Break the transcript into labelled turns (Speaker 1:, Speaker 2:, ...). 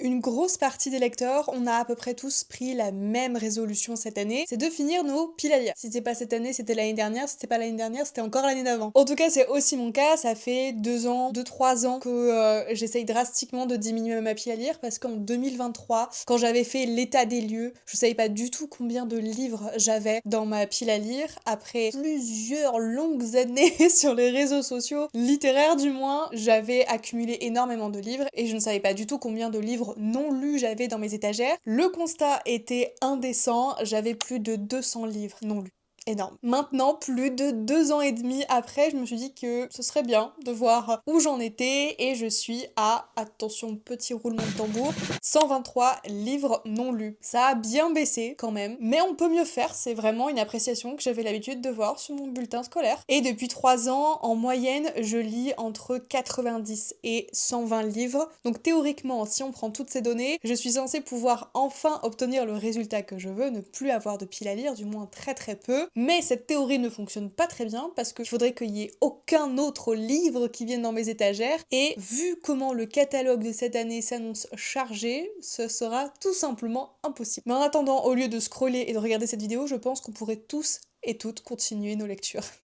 Speaker 1: Une grosse partie des lecteurs, on a à peu près tous pris la même résolution cette année, c'est de finir nos piles à lire. Si c'était pas cette année, c'était l'année dernière, si c'était pas l'année dernière, c'était encore l'année d'avant. En tout cas, c'est aussi mon cas, ça fait 2 ans, 2-3 ans que j'essaye drastiquement de diminuer ma pile à lire parce qu'en 2023, quand j'avais fait l'état des lieux, je savais pas du tout combien de livres j'avais dans ma pile à lire. Après plusieurs longues années sur les réseaux sociaux, littéraires du moins, j'avais accumulé énormément de livres et je ne savais pas du tout combien de livres non lus j'avais dans mes étagères. Le constat était indécent, j'avais plus de 200 livres non lus. Énorme. Maintenant, plus de 2 ans et demi après, je me suis dit que ce serait bien de voir où j'en étais et je suis à, attention, petit roulement de tambour, 123 livres non lus. Ça a bien baissé quand même, mais on peut mieux faire, c'est vraiment une appréciation que j'avais l'habitude de voir sur mon bulletin scolaire. Et depuis 3 ans, en moyenne, je lis entre 90 et 120 livres. Donc théoriquement, si on prend toutes ces données, je suis censée pouvoir enfin obtenir le résultat que je veux, ne plus avoir de pile à lire, du moins très très peu. Mais cette théorie ne fonctionne pas très bien parce qu'il faudrait qu'il y ait aucun autre livre qui vienne dans mes étagères. Et vu comment le catalogue de cette année s'annonce chargé, ce sera tout simplement impossible. Mais en attendant, au lieu de scroller et de regarder cette vidéo, je pense qu'on pourrait tous et toutes continuer nos lectures.